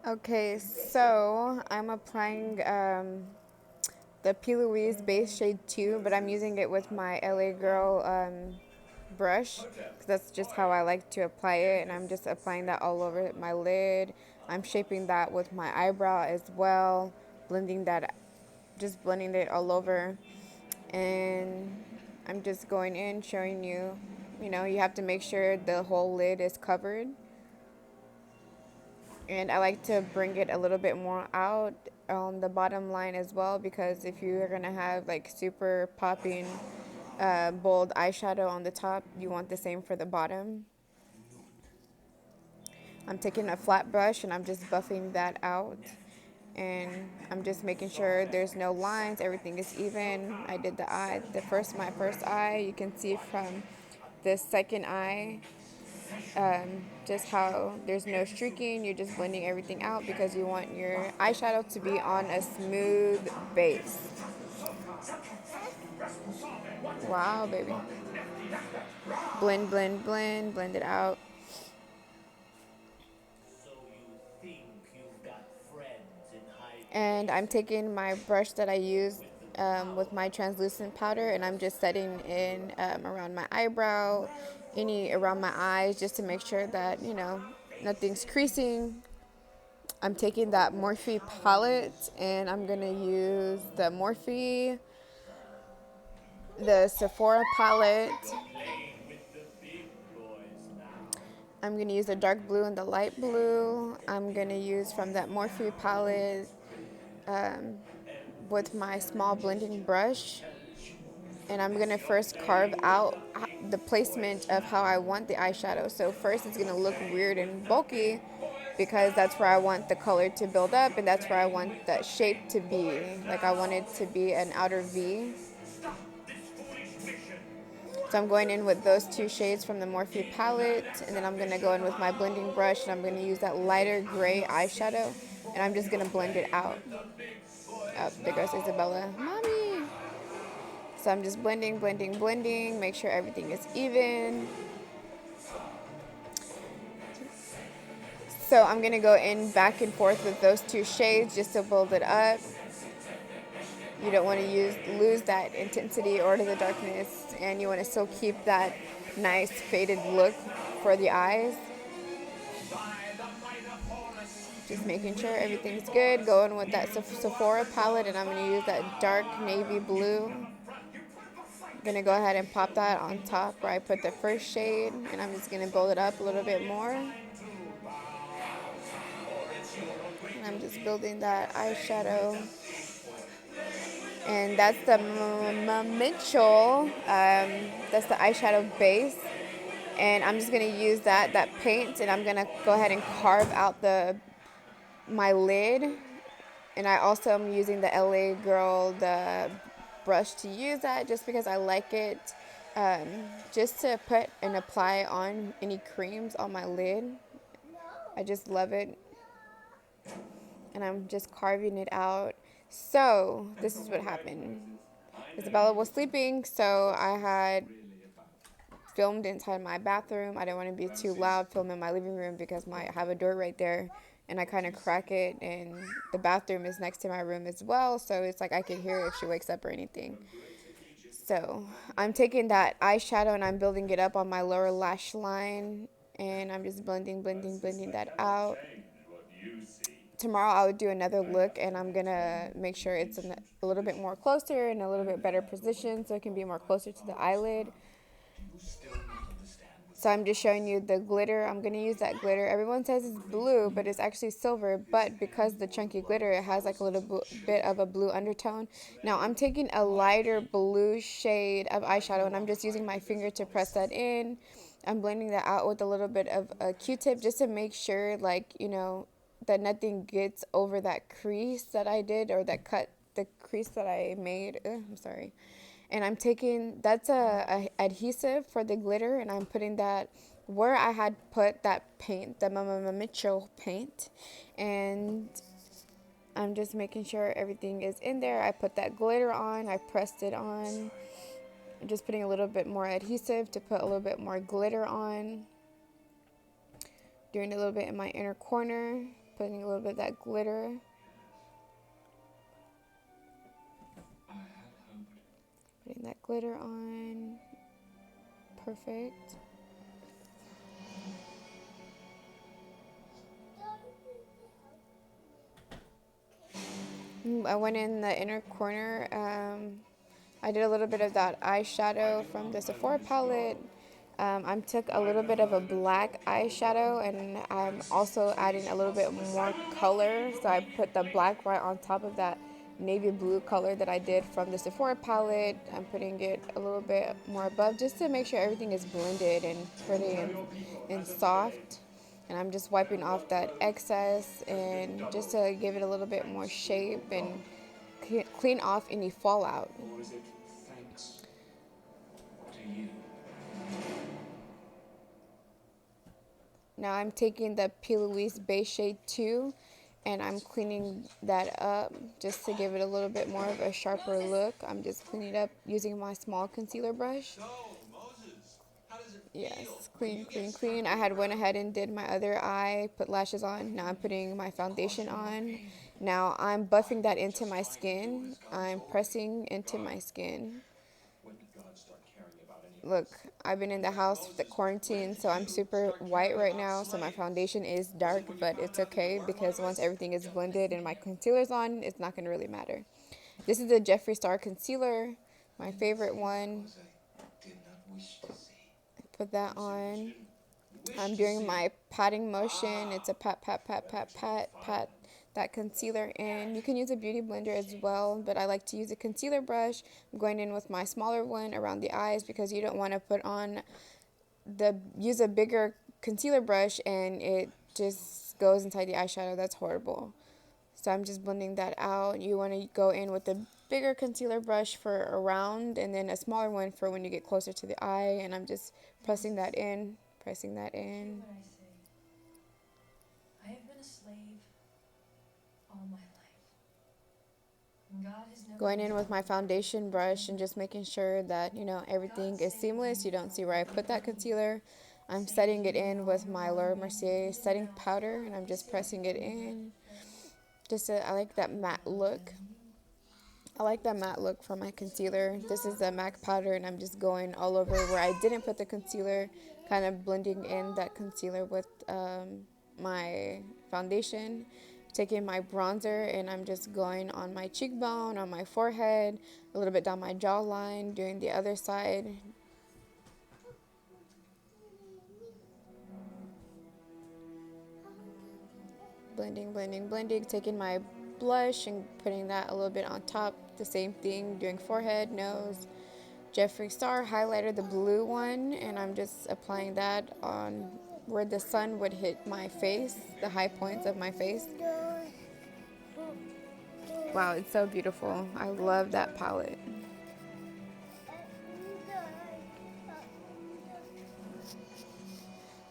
Okay, so I'm applying the plouise base shade 2, but I'm using it with my LA Girl brush. 'Cause that's just how I like to apply it, and I'm just applying that all over my lid. I'm shaping that with my eyebrow as well, blending that, just blending it all over. And I'm just going in, showing you, you have to make sure the whole lid is covered. And I like to bring it a little bit more out on the bottom line as well, because if you're gonna have like super popping bold eyeshadow on the top, you want the same for the bottom. I'm taking a flat brush and I'm just buffing that out, and I'm just making sure there's no lines, everything is even. I did the eye, my first eye. You can see from the second eye just how there's no streaking. You're just blending everything out because you want your eyeshadow to be on a smooth base. Wow, baby. Blend, blend, blend, blend it out. And I'm taking my brush that I used with my translucent powder, and I'm just setting in around my eyebrow, around my eyes, just to make sure that, nothing's creasing. I'm taking that Morphe palette, and I'm going to use the Morphe, the Sephora palette. I'm going to use the dark blue and the light blue. I'm going to use from that Morphe palette with my small blending brush. And I'm going to first carve out the placement of how I want the eyeshadow. So first it's going to look weird and bulky because that's where I want the color to build up, and that's where I want that shape to be. Like I want it to be an outer V. So I'm going in with those two shades from the Morphe palette, and then I'm going to go in with my blending brush, and I'm going to use that lighter gray eyeshadow, and I'm just going to blend it out. Oh, there goes Isabella. Mommy! So I'm just blending, blending, blending, make sure everything is even. So I'm going to go in back and forth with those two shades just to build it up. You don't want to lose that intensity or to the darkness, and you want to still keep that nice faded look for the eyes. Just making sure everything's good. Going with that Sephora palette, and I'm going to use that dark navy blue. I'm going to go ahead and pop that on top where I put the first shade, and I'm just going to build it up a little bit more. And I'm just building that eyeshadow. And that's the mmmmitchel. That's the eyeshadow base. And I'm just going to use that paint, and I'm going to go ahead and carve out my lid. And I also am using the LA Girl, the brush, to use that just because I like it. Just to put and apply on any creams on my lid. I just love it. And I'm just carving it out. So this is what happened. Isabella was sleeping, so I had filmed inside my bathroom. I didn't want to be too loud, film in my living room because I have a door right there, and I kind of crack it, and the bathroom is next to my room as well, so it's like I can hear if she wakes up or anything. So I'm taking that eyeshadow and I'm building it up on my lower lash line, and I'm just blending, blending, blending that out. Tomorrow I would do another look, and I'm gonna make sure it's a little bit more closer and a little bit better position so it can be more closer to the eyelid. So I'm just showing you the glitter. I'm going to use that glitter. Everyone says it's blue, but it's actually silver. But because the chunky glitter, it has like a little bit of a blue undertone. Now I'm taking a lighter blue shade of eyeshadow, and I'm just using my finger to press that in. I'm blending that out with a little bit of a Q-tip just to make sure, like, that nothing gets over that crease that I did, or that cut, the crease that I made. I'm sorry. And I'm taking, that's a adhesive for the glitter, and I'm putting that where I had put that paint, the mmmmitchel paint, and I'm just making sure everything is in there. I put that glitter on, I pressed it on. I'm just putting a little bit more adhesive to put a little bit more glitter on. Doing a little bit in my inner corner, putting a little bit of that glitter. Putting that glitter on. Perfect. I went in the inner corner. I did a little bit of that eyeshadow from the Sephora palette. I took a little bit of a black eyeshadow, and I'm also adding a little bit more color. So I put the black right on top of that navy blue color that I did from the Sephora palette. I'm putting it a little bit more above just to make sure everything is blended and pretty and soft. And I'm just wiping off that excess and just to give it a little bit more shape and clean off any fallout. Now I'm taking the Plouise Base Shade 2 and I'm cleaning that up just to give it a little bit more of a sharper look. I'm just cleaning it up using my small concealer brush. Yes, clean, clean, clean. I had went ahead and did my other eye, put lashes on. Now I'm putting my foundation on. Now I'm buffing that into my skin. I'm pressing into my skin. Look, I've been in the house for the quarantine, so I'm super white right now, so my foundation is dark, but it's okay because once everything is blended and my concealer's on, it's not going to really matter. This is the Jeffreestar concealer, my favorite one. Put that on. I'm doing my patting motion. It's a pat, pat, pat, pat, pat, pat that concealer in. You can use a beauty blender as well, but I like to use a concealer brush. I'm going in with my smaller one around the eyes because you don't want to use a bigger concealer brush and it just goes inside the eyeshadow. That's horrible. So I'm just blending that out. You want to go in with a bigger concealer brush for around and then a smaller one for when you get closer to the eye. And I'm just pressing that in, pressing that in. I have been a slave all my life. Going in with my foundation brush and just making sure that, everything is seamless. You don't see where I put that concealer. I'm setting it in with my Laura Mercier setting powder and I'm just pressing it in. I like that matte look. I like that matte look for my concealer. This is the MAC powder and I'm just going all over where I didn't put the concealer, kind of blending in that concealer with my foundation. Taking my bronzer and I'm just going on my cheekbone, on my forehead, a little bit down my jawline, doing the other side. Blending, blending, blending, taking my blush and putting that a little bit on top. The same thing, doing forehead, nose. Jeffreestar highlighter, the blue one, and I'm just applying that on where the sun would hit my face, the high points of my face. Wow, it's so beautiful. I love that palette.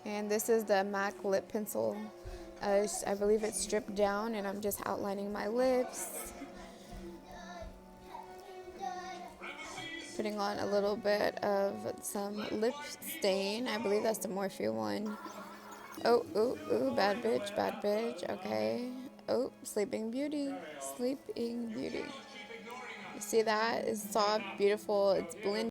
And this is the MAC lip pencil. I believe it's stripped down and I'm just outlining my lips. Putting on a little bit of some lip stain. I believe that's the Morphe one. Oh, ooh, ooh, bad bitch, bad bitch. Okay. Oh, Sleeping Beauty. Sleeping Beauty. You see that? It's soft, beautiful. It's blended.